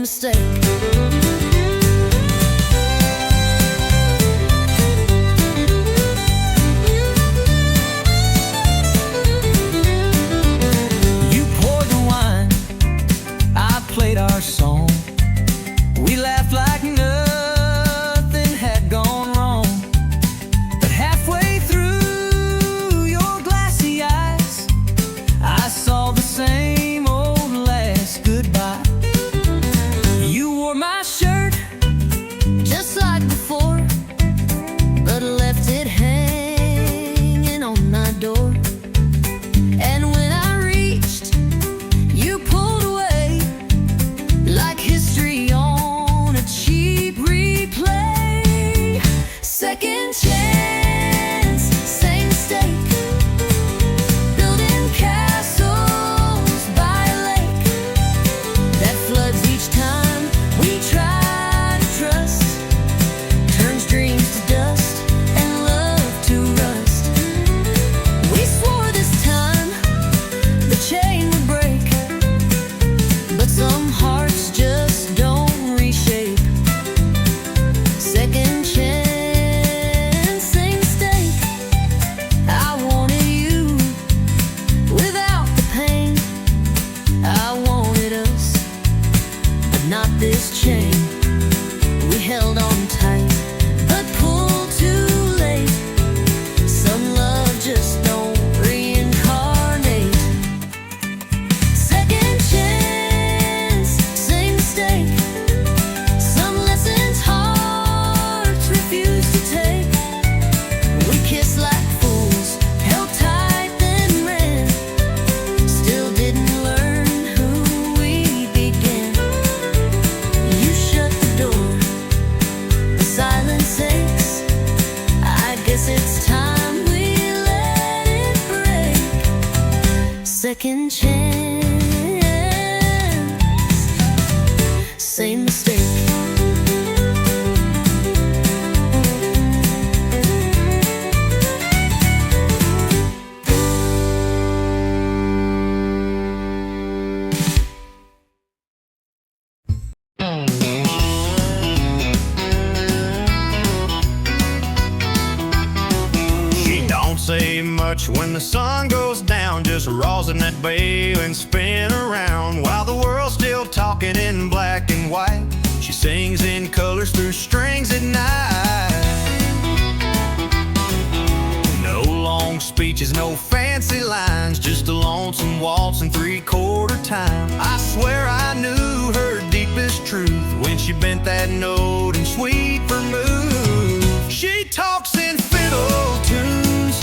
mistake. Played our song. We laughed like nothing had gone wrong. But halfway through your glassy eyes, I saw the same old last goodbye. You wore my shirt just like before, but left it hanging on my door. And when I reached, you pulled away like history on a cheap replay. Second chance, same mistake. Building castles by a lake that floods each time we try to trust. Turns dreams to dust and love to rust. We swore this time the chain would break, but some hearts just don't reshape. Second chance, same mistake. I wanted you without the pain. I wanted us, but not this chain. We held on tight, but pulled too late. Some love just don't reincarnate. Second chance, same mistake. Some lessons hearts refuse to take. We kissed like fools, held tight then ran. Still didn't learn who we began. You shut the door, the silence aches. I guess it's time we let it break. Second chance, same mistake. She don't say much when the sun goes down, just rolls in that wave and spin around. While the world's still talking in black and white, she sings in colors through strings at night. No long speeches, no fancy lines, just a lonesome waltz in three-quarter time. I swear I knew her deepest truth when she bent that note in sweet vermouth. She talks in fiddle tunes,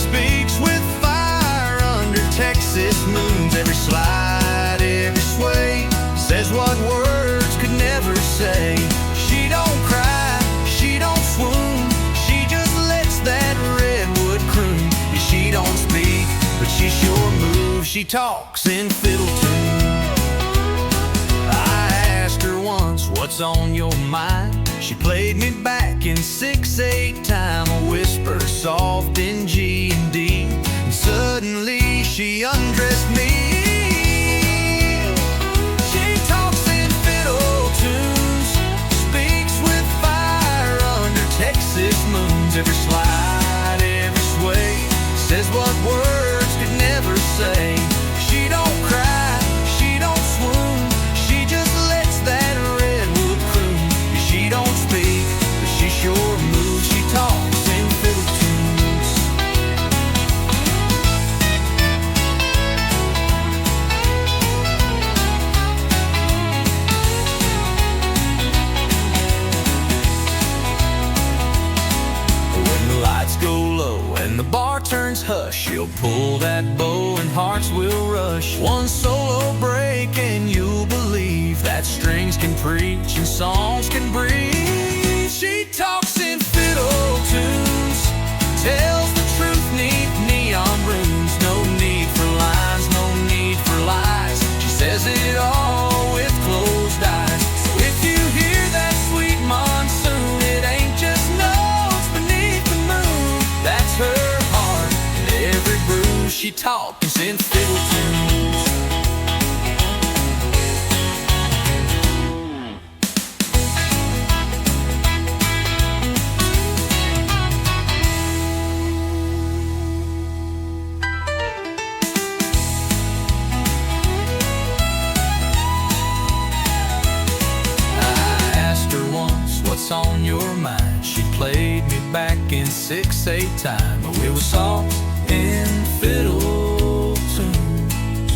speaks with fire under Texas moons. Every slide, every sway, says what words could never say. She don't cry, she don't swoon, she just lets that redwood croon. Yeah, she don't speak, but she sure moves. She talks in fiddle tunes. I asked her once, what's on your mind? She played me back in 6/8 time, a whisper soft in G and D, and suddenly she undressed me. She talks in fiddle tunes, speaks with fire under Texas moons. Every slide, every sway, says what words could never say. She don't cry, she don't swoon, she just lets that redwood croon. She don't speak, but she sure moves. She talks in fiddle tunes. When the lights go low and the bar turns hush, she'll pull that bow and hearts will rush. One solo break and you'll believe that strings can preach and songs can breathe. She talks in fiddle tunes, tells the truth neath neon runes. No need for lines, no need for lies. She says it all with closed eyes. So if you hear that sweet monsoon, it ain't just notes beneath the moon. That's her heart and every bruise. She talks in fiddle tunes. 6/8 time. But we were soft and fiddle tunes.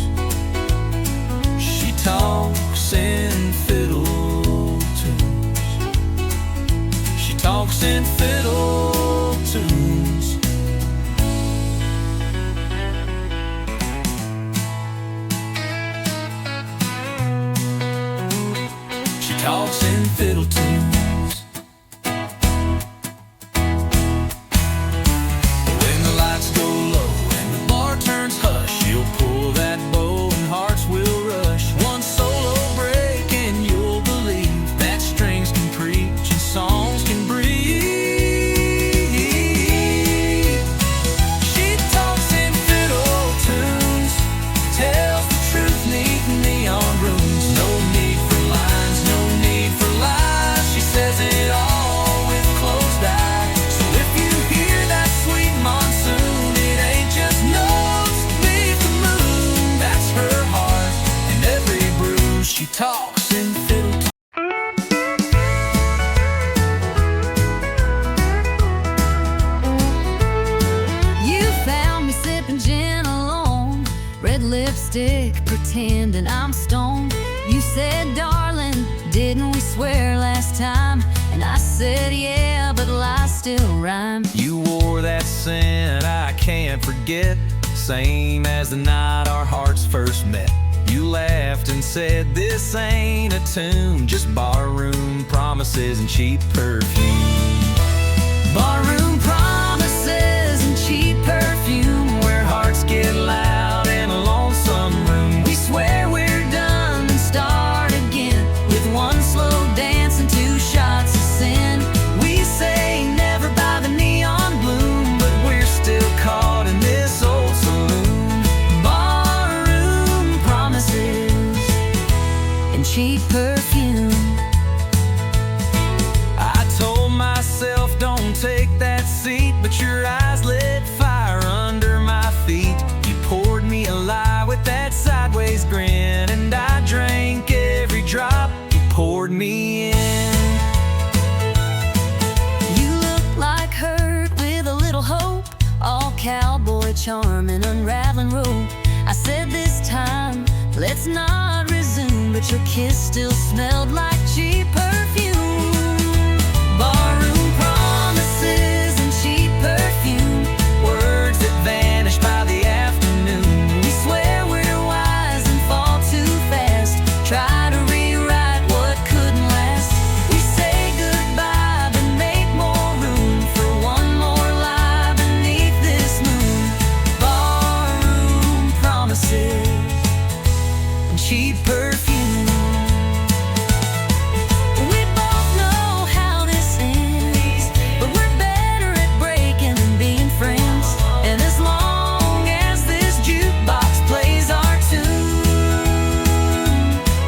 She talks in fiddle tunes. She talks in fiddle tunes. She talks in fiddle tunes. When the lights go low and the bar turns hush, she'll pull that bow and hearts will rush. One solo break and you'll believe that strings can preach and songs can breathe. She talks in fiddle tunes, tells the truth neat neon rooms. No need for lines, no need for lies. She says it all with closed eyes. So if you hear that sweet monsoon, it ain't just notes beneath the moon. That's her heart in every bruise. She talks in fiddle tunes. You found me sipping gin alone, red lipstick, pretending I'm stoned. You said, darling, didn't we swear last time? And I said, yeah, but lies still rhyme. You wore that scent I can't forget, same as the night our hearts first met. You laughed and said, this ain't a tune, just barroom promises and cheap perfume. Barroom promises and cheap perfume, Where hearts get loud in a lonesome room. we swear we're done and start again with one slow dance and 2 shots of sin. We say never by the neon bloom, But we're still caught in this old saloon. barroom promises and cheap perfume. I told myself, don't take that seat, but your eyes lit fire under my feet. You poured me a lie with that sideways grin, and I drank every drop you poured me in. You look like hurt with a little hope, all cowboy charm and unraveling rope. I said this time, let's not resume, but your kiss still smelled like cheap perfume. Barroom promises and cheap perfume, Words that vanish by the afternoon. we swear we're wise and fall too fast, try to rewrite what couldn't last. We say goodbye but make more room for one more lie beneath this moon. Barroom promises and cheap perfume. We both know how this ends, but we're better at breaking than being friends. And as long as this jukebox plays our tune,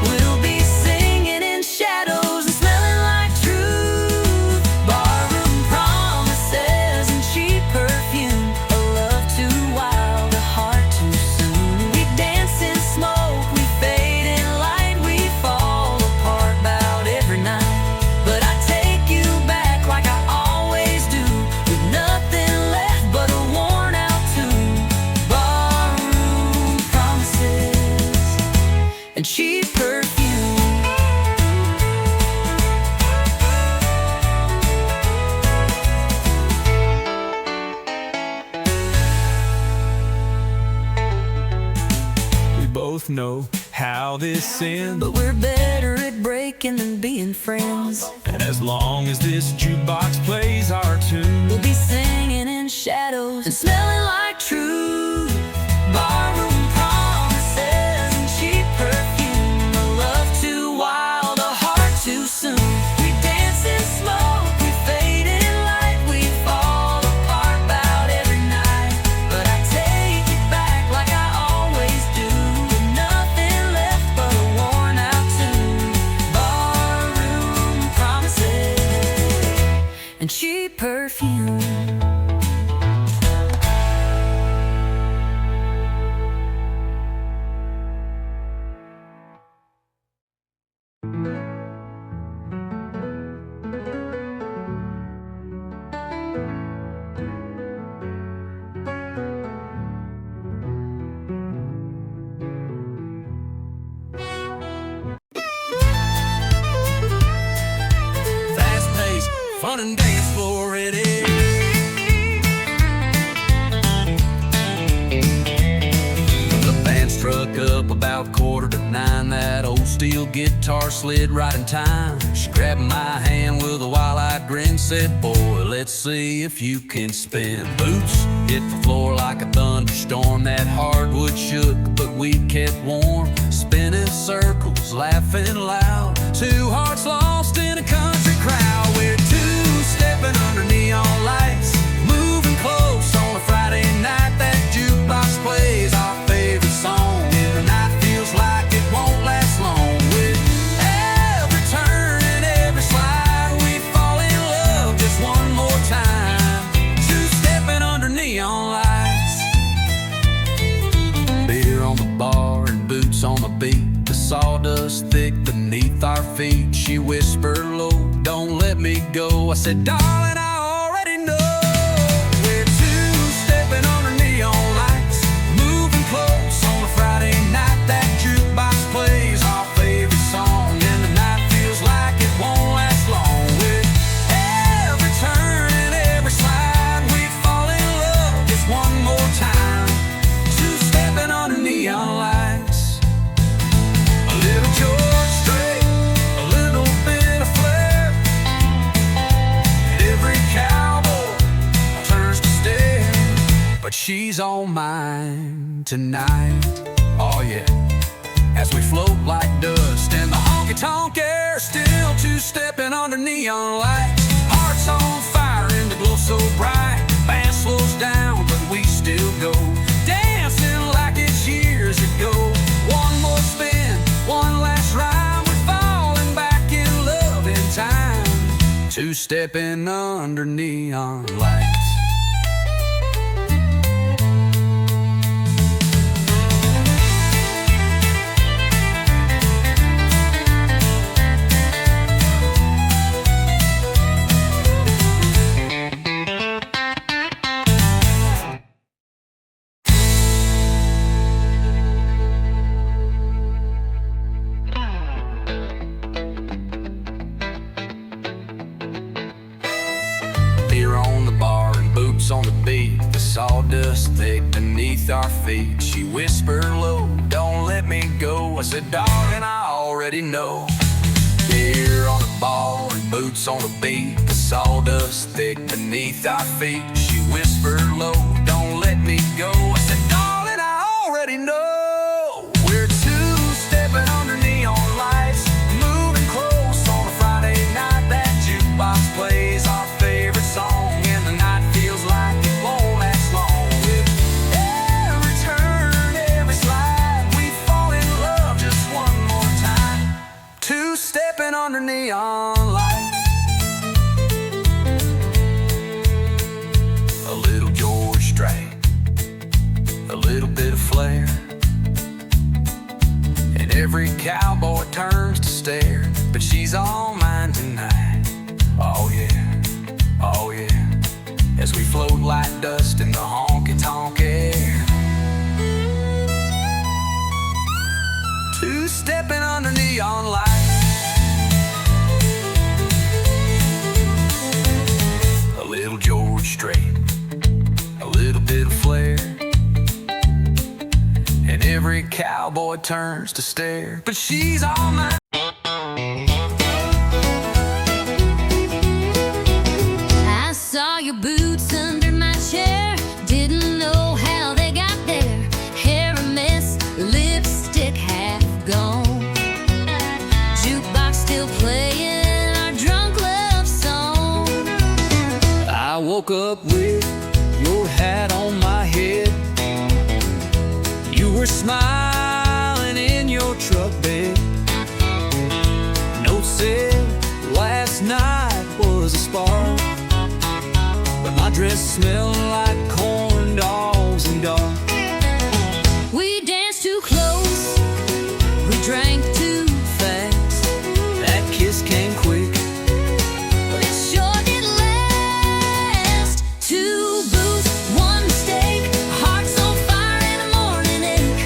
we'll be singing in shadows and smelling like truth. Barroom promises and cheap perfume, a love too wild, a heart too soon. We dance in smoke, we fade in light, we fall apart about every night. But I take you back like I always do, with nothing left but a worn out tune. Barroom promises and cheap perfume. We both know how this ends, But we're better at breaking than being friends. and as long as this jukebox plays our tune, We'll be singing in shadows and smelling like truth. Barroom promises and cheap perfume, a love too wild, a heart too soon. We dance in smoke, we fade in light, we fall apart about every night. But I take it back like I always do, with nothing left but a worn out tune. Barroom promises and cheap perfume. running dance floor ready. The band struck up about 8:45. That old steel guitar slid right in time. She grabbed my hand with a wide-eyed grin, said, boy, let's see if you can spin. Boots hit the floor like a thunderstorm. That hardwood shook, but we kept warm. Spinning circles, laughing loud. Two hearts lost in a country crowd. We're two-stepping under neon lights, moving close on a Friday night. That jukebox plays our favorite song, and the night feels like it won't last long. With every turn and every slide, we fall in love just one more time. Two-stepping under neon lights. Beer on the bar and boots on the beat. The sawdust thick beneath our feet. She whispered low, don't let me go. I said, darling, I already know. We're two-stepping under neon lights, moving close on a Friday night. That jukebox plays our favorite song, and the night feels like it won't last long. With every turn and every slide, we fall in love just one more time. Two-stepping under neon lights. A little George Strait, a little bit of flair, and every cowboy turns to stare. But she's on mine tonight, oh yeah. As we float like dust in the honky-tonk air, still two-stepping under neon lights. Hearts on fire and the glow so bright. Band slows down, but we still go, dancing like it's years ago. One more spin, one last rhyme. We're falling back in love in time. Two-stepping under neon lights. Beer on the bar and boots on the beat. The sawdust thick beneath our feet. She whispered low, don't let me go. I said, darling, I already know. Beer on the bar and boots on the beat. The sawdust thick beneath our feet. She whispered low, don't let me go. I said, darling, I already know. We're two-stepping under neon lights, moving close on a Friday night. That jukebox plays our favorite song, and the night feels like it won't last long. With every turn, every slide, we fall in love just one more time. Two-stepping under neon lights. A little George Strait, a little bit of flair, and every cowboy turns to stare. But she's all mine tonight, oh yeah, oh yeah. As we float like dust in the honky-tonk air. Two-stepping under neon lights. A little George Strait, a little bit of flair, and every cowboy turns to stare. But she's all mine. I saw your boots under my chair. Didn't know how they got there. Hair a mess, lipstick half gone. Jukebox still playing our drunk love song. I woke up with your hat on my head. You were smiling in your truck bed. Note said last night was a spark, but my dress smelled like corn dogs and dark. We danced too close, we drank too fast. That kiss came quick. But it sure did last. Two booths, one mistake, hearts on fire and a morning ache.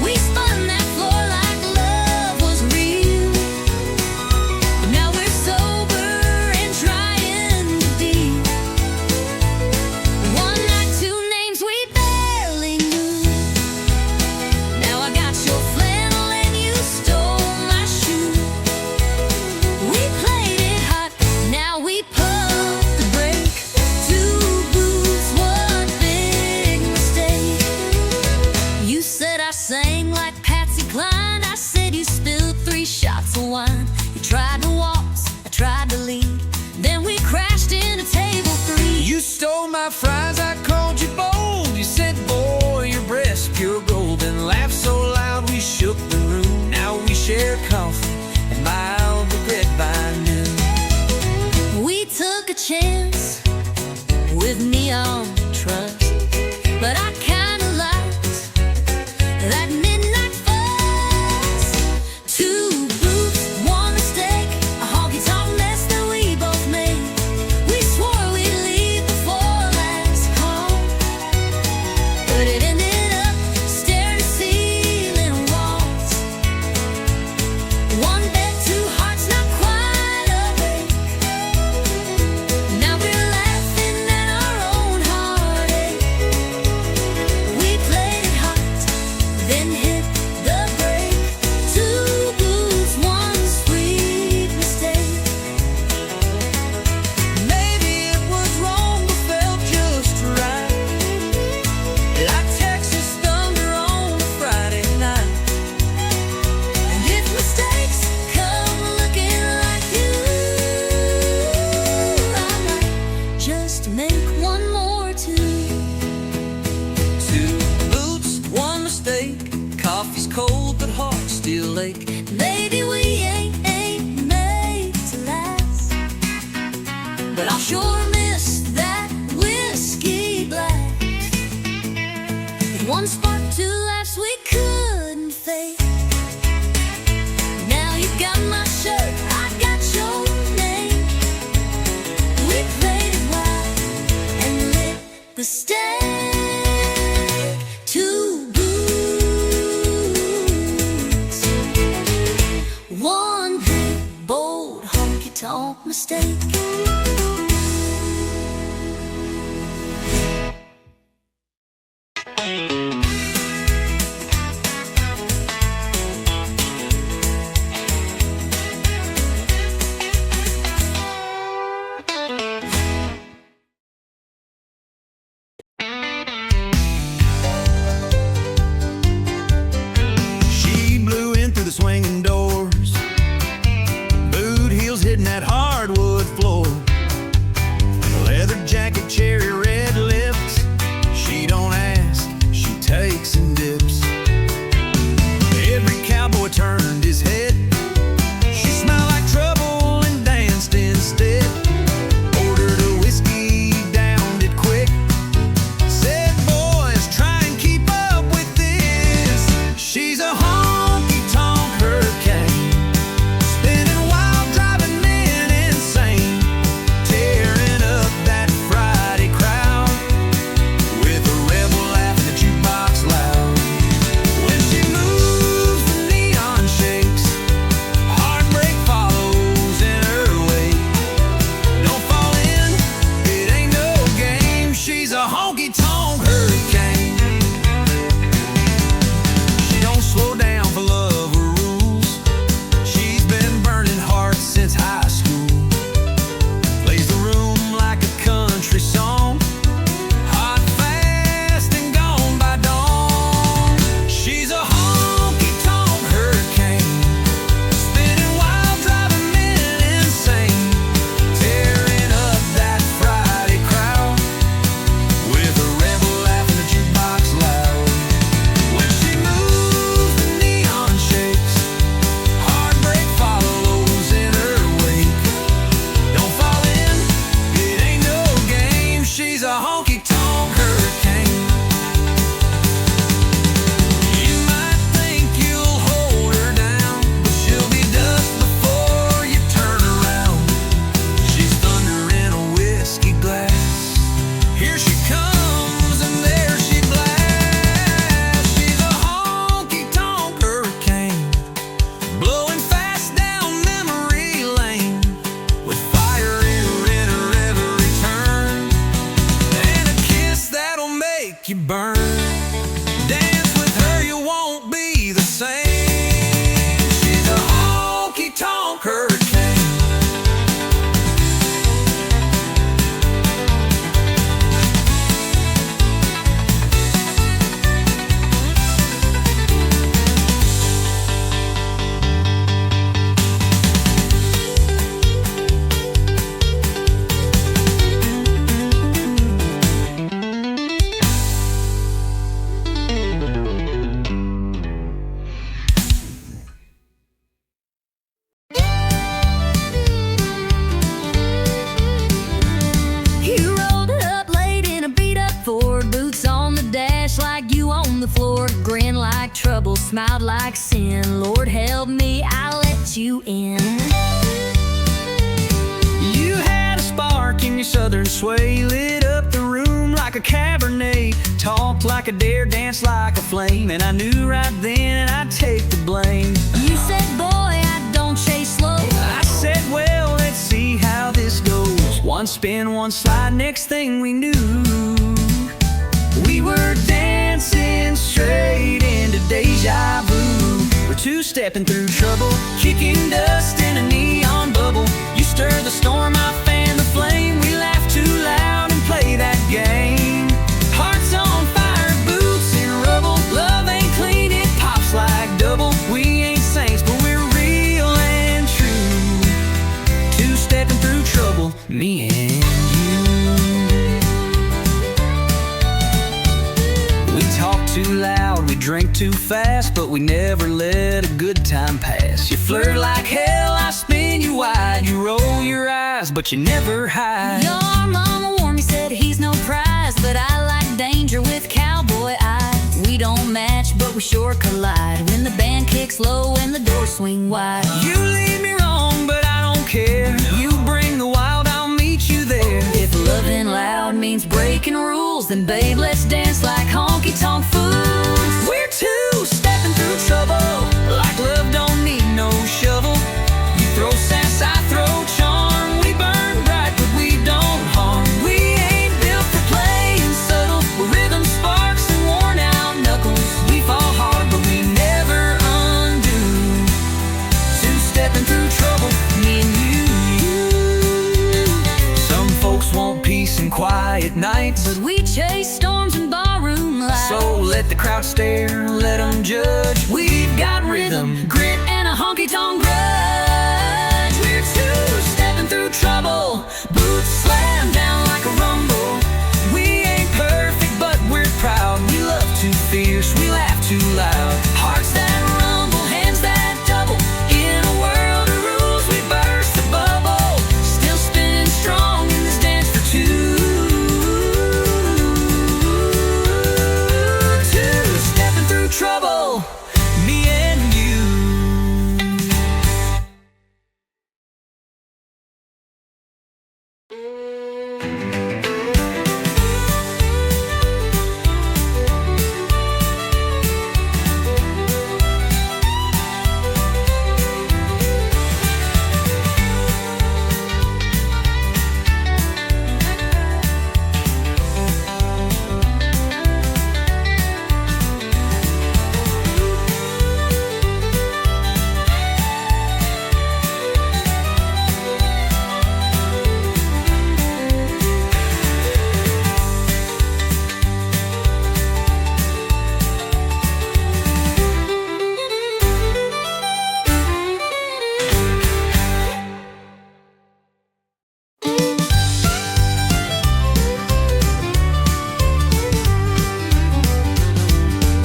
We spun that floor like love was real. But now we're sober and trying but I'll sure miss that whiskey blast. One spark, two laughs we couldn't fake. Now you got my shirt, I got your name. We played it wild and lit the stake to boots. One big, bold, honky-tonk mistake. She blew in through the swinging doors, boot heels hitting that hardwood floor, leather jacket, cherry red lips. She don't ask, she takes and dips. Every cowboy turned his head. She smiled like trouble and danced instead. Ordered a whiskey, downed it quick. Said, boys, try and keep up with this. She's a honky-tonk hurricane, spinning wild, driving men insane, tearing up that Friday crowd with a rebel laugh in the jukebox loud. When she moves, the neon shakes, heartbreak follows in her wake. Don't fall in, it ain't no game. She's a honky-tonk hurricane. She don't slow down for love or rules. She's been burning hearts since high school. Plays the room like a country song, hot, fast, and gone by dawn. She's a honky-tonk hurricane, spinning wild, driving men insane, tearing up that Friday crowd with a rebel laugh in the jukebox loud. When she moves, the neon shakes, heartbreak follows in her wake. Don't fall in, it ain't no game. She's a honky-tonk hurricane. You might think you'll hold her down, but she'll be dust before you turn around. She's thunder in a whiskey glass. Here she comes and there she blasts. She's a honky-tonk hurricane, blowing fast down memory lane, with fire in her every turn, and a kiss that'll make you burn. Dance with her, you won't be the same. She's a honky-tonk hurricane. You rolled up late in a beat-up Ford, boots on the dash like you on the floor, grin like trouble, smiled like sin. Lord help me, I let you in. You had a spark in your southern sway, lit up the room like a Cabernet, talked like a dare, danced like a flame, and I knew right then I'd take the blame. You said, boy, I don't chase slow. I said, well, let's see how this goes. One spin, one slide, next thing we knew, we were dancing straight into deja vu. We're two-stepping through trouble, kicking dust in a neon bubble. You stir the storm, I fan the flame. We laugh too loud and play that game. Hearts on fire, boots in rubble. Love ain't clean, it pops like double. We ain't saints, but we're real and true. Two-stepping through trouble, me and you. We talk too loud, we drink too fast, but we never let a good time pass. You flirt like hell, I spin you wide. You roll your eyes, surprise, but you never hide. Your mama warned me, said he's no prize, but I like danger with cowboy eyes. We don't match, but we sure collide when the band kicks low and the doors swing wide. You lead me wrong, but I don't care. You bring the wild, I'll meet you there. If loving loud means breaking rules, then babe, let's dance like honky-tonk fools. We're two stepping through trouble, like love don't need no shovel. You throw sass, I throw charm. We burn bright, but we don't harm. We ain't built for playing subtle. We're rhythm sparks and worn out knuckles. We fall hard, but we never undo. Two stepping through trouble, me and you. Some folks want peace and quiet nights, But we chase storms and barroom lights. so let the crowd stare, let them judge. We've got rhythm, grit, and a honky-tonk grudge. we're two stepping through trouble. Boots slam down like a rumble. We ain't perfect, but we're proud. We love too fierce, we laugh too loud. Hearts that rumble, hands that double. In a world of rules, we burst the bubble. Still spinning strong in this dance for two. Two stepping through trouble, me and you.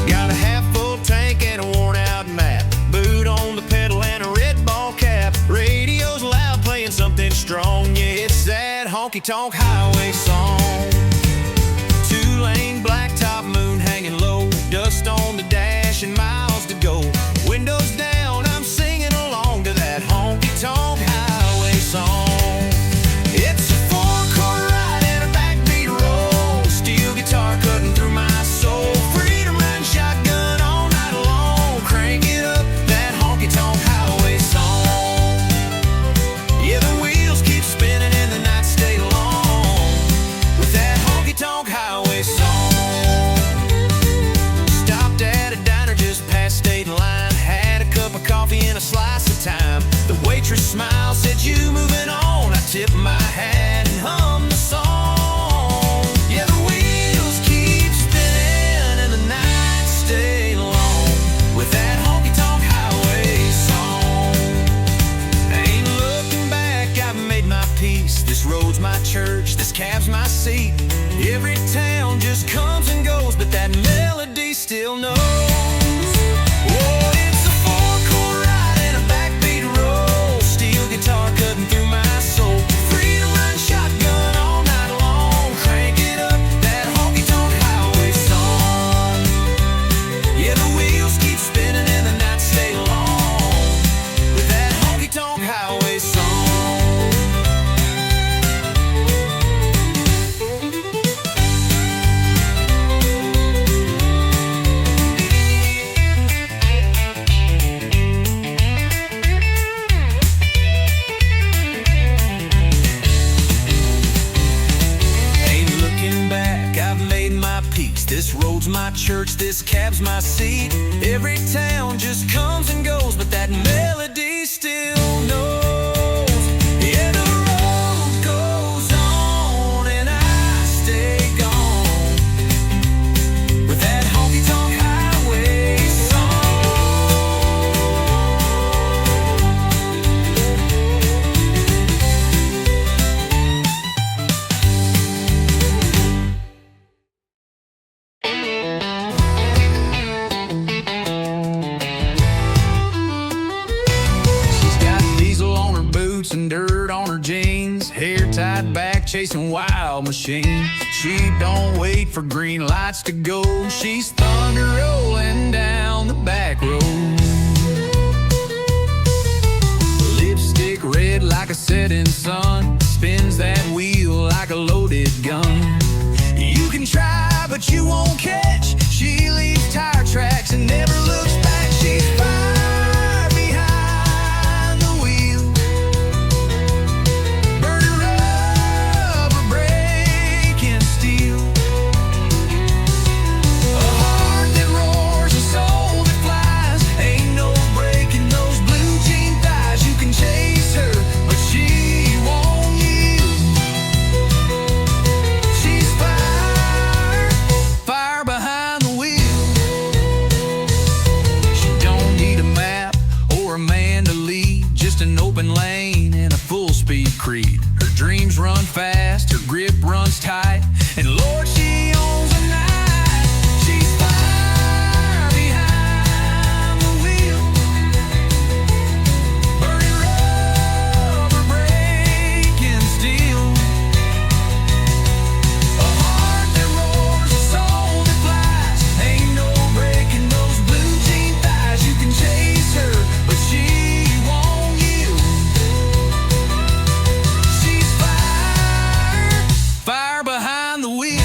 Got a half-full tank and a worn-out map. Boot on the pedal and a red ball cap. Radio's loud, playing something strong. Yeah, it's that honky-tonk highway song. Two-lane blacktop, moon hanging low. Dust on the dash and miles to go. Windows down, I'm singing along to that honky-tonk highway song. It's a four-chord ride and a backbeat roll. Steel guitar cutting through my soul. Freedom riding shotgun all night long. Crank it up, that honky-tonk highway song. Yeah, the wheels keep spinning and the nights stay long with that honky-tonk highway song. Stopped at a diner just past state line. Had a cup of coffee and a slice of thyme. The waitress smiled, said, "You moving on?" I tipped my hat and hummed the song. Yeah, the wheels keep spinning and the nights stay long with that honky-tonk highway song. Ain't looking back, I've made my peace. This road's my church, this cab's my seat. Every town just comes and goes, but that melody still knows. Oh, it's a four-chord ride and a backbeat roll. Steel guitar cutting through my soul. Freedom riding shotgun all night long. Crank it up, that honky-tonk highway song. Yeah, the wheels keep spinning and the nights stay long with that honky-tonk highway song. Ain't looking back, I've made my peace. This road's my church, this cab's my seat. Every town just comes and goes, but that melody still knows. Yeah, the road goes on and I stay gone with that honky-tonk highway song. on her jeans, hair tied back, chasing wild machines. She don't wait for green lights to go. She's thunder rolling down the back road. Lipstick red like a setting sun, spins that wheel like a loaded gun. You can try, but you won't catch. She leaves tire tracks and never looks back. She's fire behind the wheel, burning rubber, breaking steel. A heart that roars, a soul that flies. Ain't no breaking those blue jean thighs. You can chase her, but she won't yield. She's fire, fire behind the wheel. She don't need a map or a man to lead, just an open lane and a full-speed creed. Her dreams run fast, her grip runs tight, and Lord, she owns the night. She's fire behind the wheel, burning rubber, breaking steel. A heart that roars, a soul that flies. Ain't no breaking those blue jean thighs. You can chase her, but she won't yield. She's fire, fire behind the wheel.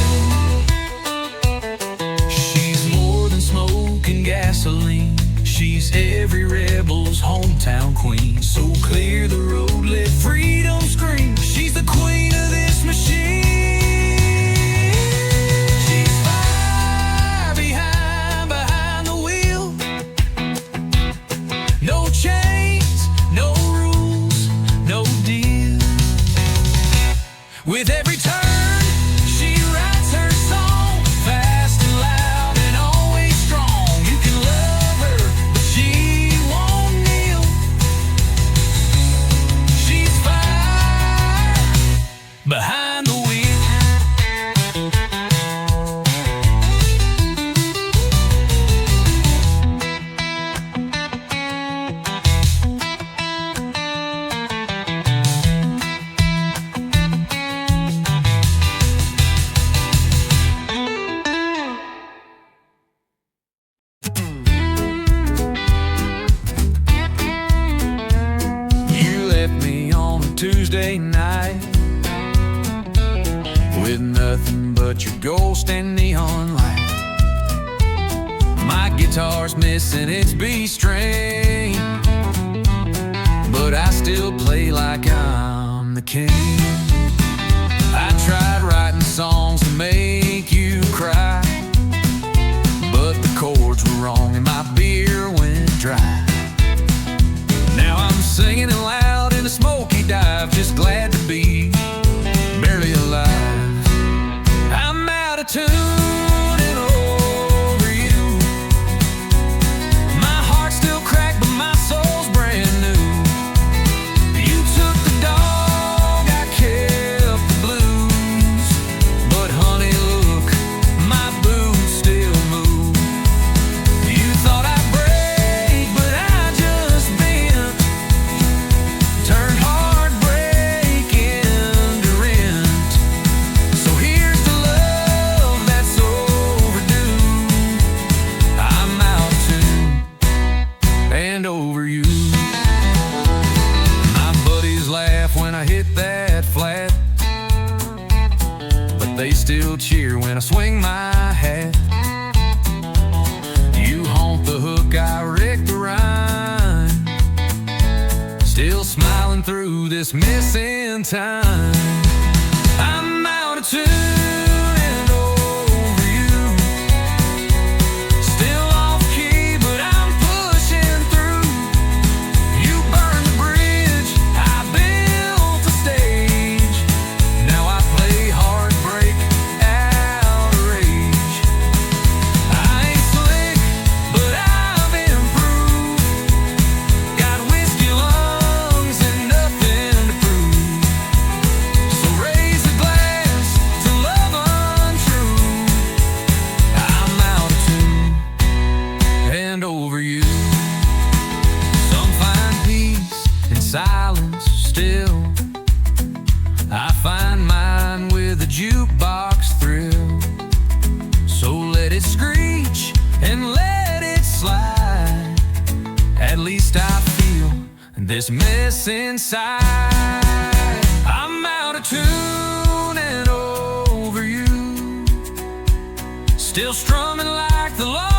She's more than smoke and gasoline. She's every rebel's hometown queen. So clear the road, let freedom scream. She's the queen of this machine. She's fire behind the wheel. No chains, no rules, no deal. With every turn, she writes her song, fast and loud and always strong. You can love her, but she won't kneel. She's fire behind the wheel. You left me on a Tuesday night with nothing but your ghost and neon light. My guitar's missing its B string, but I still play like I'm the king. I tried writing songs to make you cry, but the chords were wrong and my beer went dry. Now I'm singing it loud in a smoky dive, just glad to be barely alive. I'm out of tune and over you. My heart's still cracked, but my soul's brand new. You took the dog, I kept the blues. But honey, look, my boots still move. You thought I'd break, but I just bent. Turned heartbreak into rent. So here's the love that's overdue. I'm out of tune and over you. My buddies laugh when I hit that flat, but they still cheer when I swing my hat. You haunt the hook, I wreck the rhyme, still smiling through this missing time. I'm out of tune and over you. Still off key, but I'm pushing through. You burned the bridge, I built the stage. Now I play heartbreak out of rage. I ain't slick, but I've improved. Got whiskey lungs and nothing to prove. So raise a glass to love. what's inside. I'm out of tune and over you, still strumming like the law.